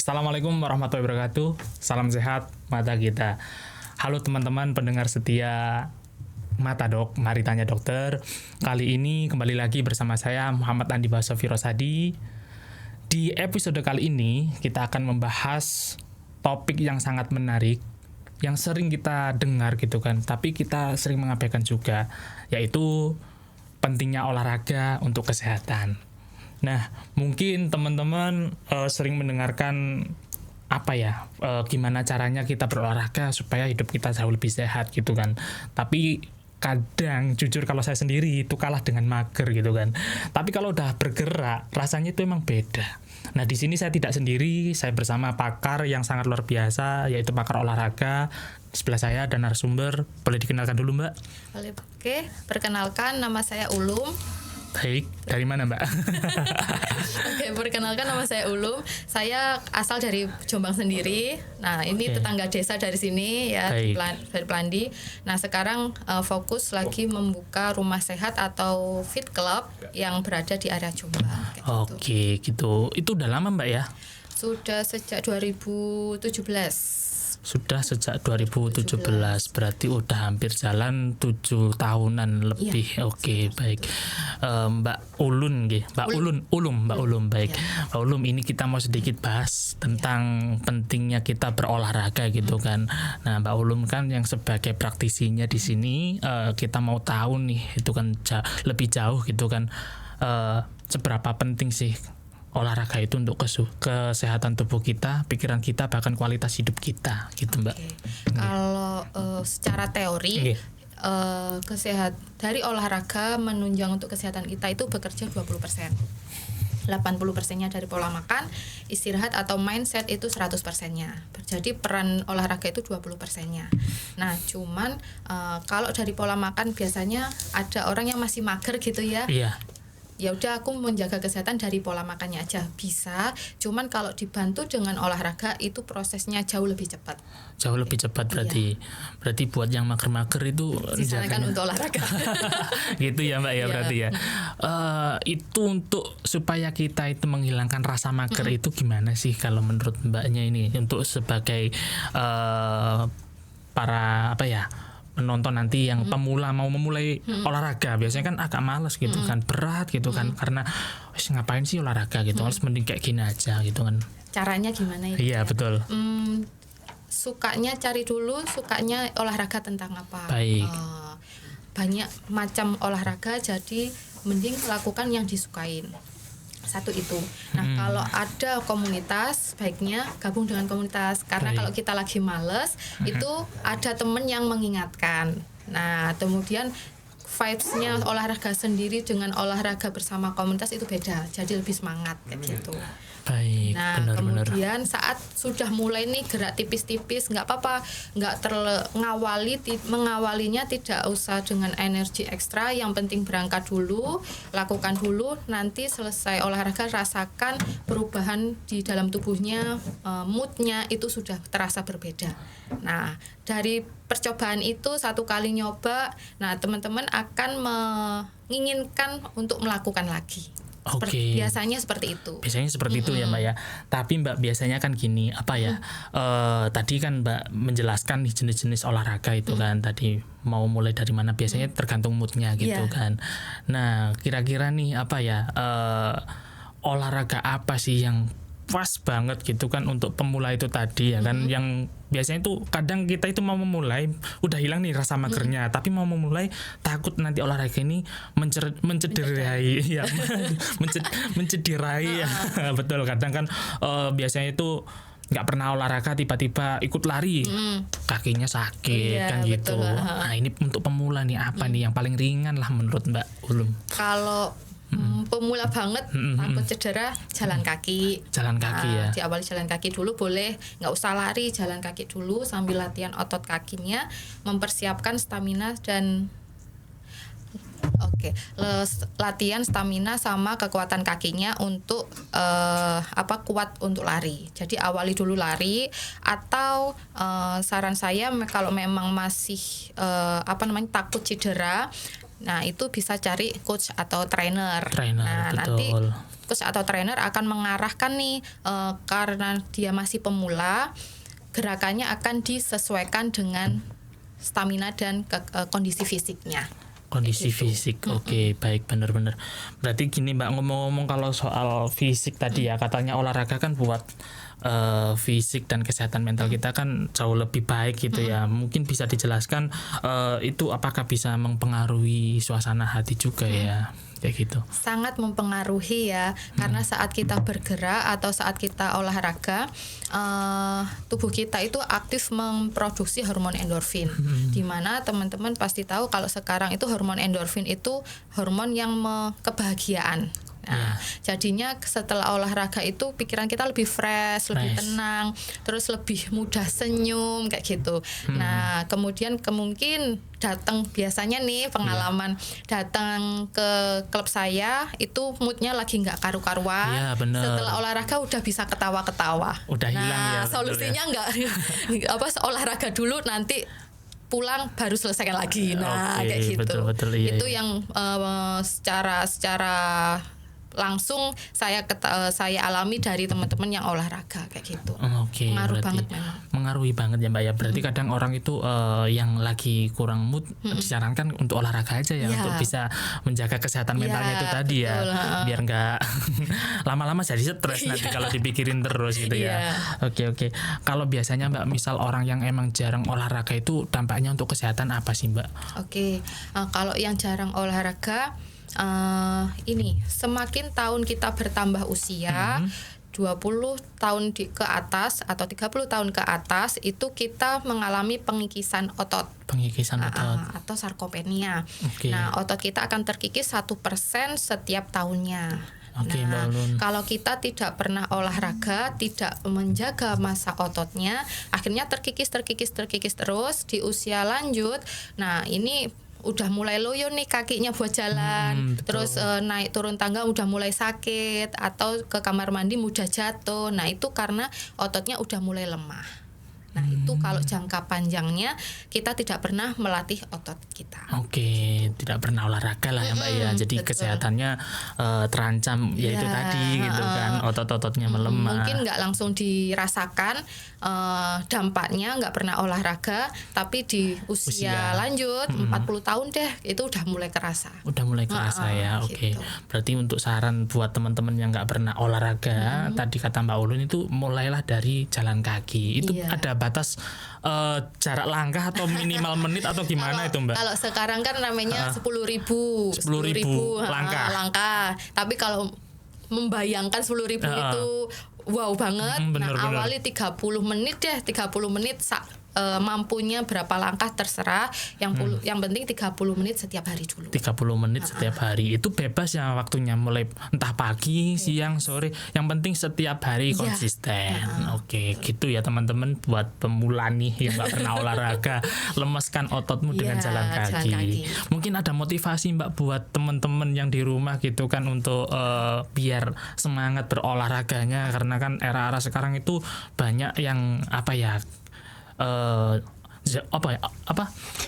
Assalamualaikum warahmatullahi wabarakatuh. Salam sehat mata kita. Halo teman-teman pendengar setia Mata Dok, mari tanya dokter. Kali ini kembali lagi bersama saya Muhammad Andi Baso Firosadi. Di episode kali ini kita akan membahas topik yang sangat menarik, yang sering kita dengar gitu kan, tapi kita sering mengabaikan juga, yaitu pentingnya olahraga untuk kesehatan. Nah, mungkin teman-teman sering mendengarkan gimana caranya kita berolahraga supaya hidup kita jauh lebih sehat gitu kan. Tapi kadang jujur kalau saya sendiri itu kalah dengan mager gitu kan. Tapi kalau udah bergerak rasanya itu emang beda. Nah, di sini saya tidak sendiri, saya bersama pakar yang sangat luar biasa, yaitu pakar olahraga. Di sebelah saya ada narasumber, boleh dikenalkan dulu Mbak? Boleh. Oke, perkenalkan nama saya Ulum. Baik, dari mana Mbak? Oke, perkenalkan nama saya Ulum. Saya asal dari Jombang sendiri. Nah, ini tetangga desa dari sini ya, dari Plandi. Nah, sekarang fokus lagi membuka rumah sehat atau fit club yang berada di area Jombang. Oke, gitu. Itu udah lama Mbak ya? Sudah sejak 2017. Sudah sejak 2017, berarti udah hampir jalan 7 tahunan lebih. Oke, baik. Mbak Ulun nggih, Mbak Ulum, baik. Mbak Ulum, ini kita mau sedikit bahas tentang pentingnya kita berolahraga gitu kan. Nah, Mbak Ulum kan yang sebagai praktisinya di sini, kita mau tahu nih, itu kan lebih jauh gitu kan, seberapa penting sih olahraga itu untuk kesehatan tubuh kita, pikiran kita, bahkan kualitas hidup kita gitu Mbak. Kalau secara teori dari olahraga menunjang untuk kesehatan kita itu bekerja 20%. 80%-nya dari pola makan, istirahat atau mindset itu 100%-nya. Jadi peran olahraga itu 20%-nya. Nah, cuman kalau dari pola makan biasanya ada orang yang masih mager gitu ya. Iya. Ya udah, aku menjaga kesehatan dari pola makannya aja bisa, cuman kalau dibantu dengan olahraga itu prosesnya jauh lebih cepat. Jauh lebih cepat berarti. Berarti buat yang mager-mager itu disarankan untuk olahraga. Gitu ya Mbak ya, berarti ya. Itu untuk supaya kita itu menghilangkan rasa mager itu gimana sih kalau menurut Mbaknya ini, untuk sebagai para penonton nanti yang pemula mau memulai olahraga, biasanya kan agak males gitu kan, berat gitu kan, karena ngapain sih olahraga gitu, harus mending kayak gini aja gitu kan. Caranya gimana itu? Iya, betul. Sukanya cari dulu, sukanya olahraga tentang apa. Baik. Banyak macam olahraga, jadi mending lakukan yang disukain. Satu itu. Nah, kalau ada komunitas, baiknya gabung dengan komunitas. Karena kalau kita lagi males, itu ada temen yang mengingatkan. Nah, kemudian vibes-nya olahraga sendiri dengan olahraga bersama komunitas itu beda. Jadi lebih semangat kayak gitu. Baik, nah, benar-benar. kemudian saat sudah mulai nih gerak tipis-tipis, nggak apa-apa, nggak mengawalinya tidak usah dengan energi ekstra, yang penting berangkat dulu, lakukan dulu, nanti selesai olahraga rasakan perubahan di dalam tubuhnya, moodnya itu sudah terasa berbeda. Nah, dari percobaan itu, satu kali nyoba, nah teman-teman akan menginginkan untuk melakukan lagi. Oke. Biasanya seperti itu. Biasanya seperti itu ya Mbak ya. Tapi Mbak biasanya kan gini, tadi kan Mbak menjelaskan nih jenis-jenis olahraga itu kan, tadi mau mulai dari mana, biasanya tergantung moodnya gitu kan. Nah, kira-kira nih olahraga apa sih yang pas banget gitu kan untuk pemula itu tadi ya kan, yang biasanya itu kadang kita itu mau memulai udah hilang nih rasa magernya, tapi mau memulai takut nanti olahraga ini mencederai ya, mencederai ya. Betul, kadang kan biasanya itu nggak pernah olahraga tiba-tiba ikut lari, kakinya sakit kan gitu. Nah, ini untuk pemula nih apa nih yang paling ringan lah menurut Mbak Ulum? Kalau pemula banget takut cedera, jalan kaki ya. Diawali jalan kaki dulu, boleh nggak usah lari, jalan kaki dulu sambil latihan otot kakinya, mempersiapkan stamina dan latihan stamina sama kekuatan kakinya untuk kuat untuk lari. Jadi awali dulu lari, atau saran saya kalau memang masih takut cedera, Nah, itu bisa cari coach atau trainer. Nah, betul. nanti coach atau trainer akan mengarahkan nih, karena dia masih pemula, gerakannya akan disesuaikan dengan stamina dan kondisi fisiknya. Kondisi fisik, oke, baik, benar-benar. Berarti gini Mbak, ngomong-ngomong kalau soal fisik tadi ya, katanya olahraga kan buat fisik dan kesehatan mental kita kan jauh lebih baik gitu ya. Mungkin bisa dijelaskan itu apakah bisa mempengaruhi suasana hati juga ya, kayak gitu. Sangat mempengaruhi ya, karena saat kita bergerak atau saat kita olahraga, tubuh kita itu aktif memproduksi hormon endorfin. Dimana teman-teman pasti tahu kalau sekarang itu hormon endorfin itu hormon yang kebahagiaan. Nah, jadinya setelah olahraga itu pikiran kita lebih fresh, lebih tenang, terus lebih mudah senyum kayak gitu. Nah, kemudian mungkin datang biasanya nih pengalaman datang ke klub saya itu moodnya lagi nggak karu-karuan. Iya, bener. Setelah olahraga udah bisa ketawa-ketawa. Udah hilang ya. Solusinya nggak olahraga dulu nanti pulang baru selesaikan lagi. Nah, kayak gitu. Betul, iya, itu yang secara langsung saya alami dari teman-teman yang olahraga kayak gitu. Pengaruh banget memang. Mengaruhi banget ya Mbak ya. Berarti kadang orang itu yang lagi kurang mood disarankan untuk olahraga aja ya, untuk bisa menjaga kesehatan mentalnya itu tadi ya. Biar nggak lama-lama jadi stres nanti kalau dipikirin terus gitu ya. Oke. Kalau biasanya Mbak, misal orang yang emang jarang olahraga itu dampaknya untuk kesehatan apa sih Mbak? Kalau yang jarang olahraga, ini semakin tahun kita bertambah usia, 20 tahun ke atas atau 30 tahun ke atas itu kita mengalami pengikisan otot. Atau sarkopenia. Nah, otot kita akan terkikis 1% setiap tahunnya. Kalau kita tidak pernah olahraga, tidak menjaga massa ototnya, akhirnya terkikis terus di usia lanjut. Nah, ini udah mulai loyo nih kakinya buat jalan, terus naik turun tangga udah mulai sakit, atau ke kamar mandi mudah jatuh. Nah, itu karena ototnya udah mulai lemah. Nah, itu kalau jangka panjangnya kita tidak pernah melatih otot kita. Tidak pernah olahraga lah ya Mbak ya. Jadi kesehatannya terancam yaitu tadi gitu kan, otot-ototnya melemah. Mungkin nggak langsung dirasakan dampaknya nggak pernah olahraga, tapi di usia lanjut 40 tahun deh itu udah mulai kerasa. Ya. Gitu. Berarti untuk saran buat teman-teman yang nggak pernah olahraga, tadi kata Mbak Ulun itu mulailah dari jalan kaki. Itu ada batas jarak langkah atau minimal menit atau gimana itu Mbak? Kalau sekarang kan namanya 10.000 langkah. Tapi kalau membayangkan 10.000 itu wow banget. Awali 30 menit deh, 30 menit mampunya berapa langkah terserah, yang penting 30 menit setiap hari dulu. 30 menit setiap hari. Itu bebas ya waktunya, mulai entah pagi, siang, sore, yang penting setiap hari konsisten. Gitu ya teman-teman, buat pemula nih yang gak pernah olahraga, lemeskan ototmu dengan jalan kaki. Mungkin ada motivasi Mbak buat teman-teman yang di rumah gitu kan, untuk biar semangat berolahraganya, karena kan era-era sekarang itu banyak yang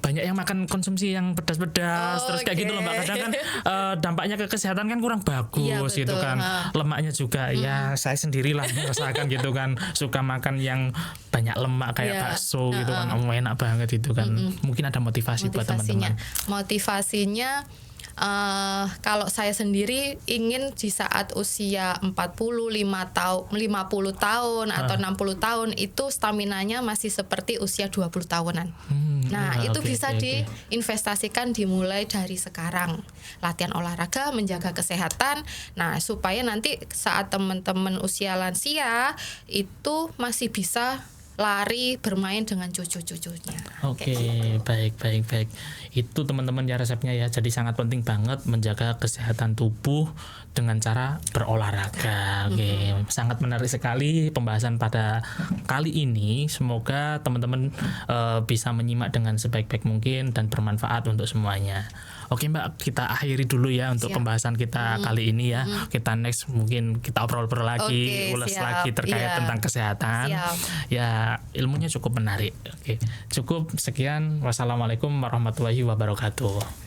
banyak yang makan konsumsi yang pedas-pedas, terus kayak gitu loh Mbak. Kadang kan dampaknya ke kesehatan kan kurang bagus gitu kan. Lemaknya juga ya saya sendirilah merasakan gitu kan, suka makan yang banyak lemak kayak bakso gitu kan, enak banget itu kan. Mungkin ada motivasi buat teman-teman. Motivasinya kalau saya sendiri ingin di saat usia 50 tahun atau 60 tahun itu staminanya masih seperti usia 20 tahunan. Itu bisa diinvestasikan dimulai dari sekarang. Latihan olahraga, menjaga kesehatan. Nah, supaya nanti saat teman-teman usia lansia itu masih bisa lari bermain dengan cucu-cucunya. Baik. Itu teman-teman ya resepnya ya. Jadi sangat penting banget menjaga kesehatan tubuh dengan cara berolahraga. Sangat menarik sekali pembahasan pada kali ini. Semoga teman-teman bisa menyimak dengan sebaik-baik mungkin dan bermanfaat untuk semuanya. Mbak, kita akhiri dulu ya untuk pembahasan kita kali ini ya. Kita next mungkin kita obrol-obrol lagi, ulas lagi terkait tentang kesehatan. Ya, ilmunya cukup menarik. Cukup sekian. Wassalamualaikum warahmatullahi wabarakatuh.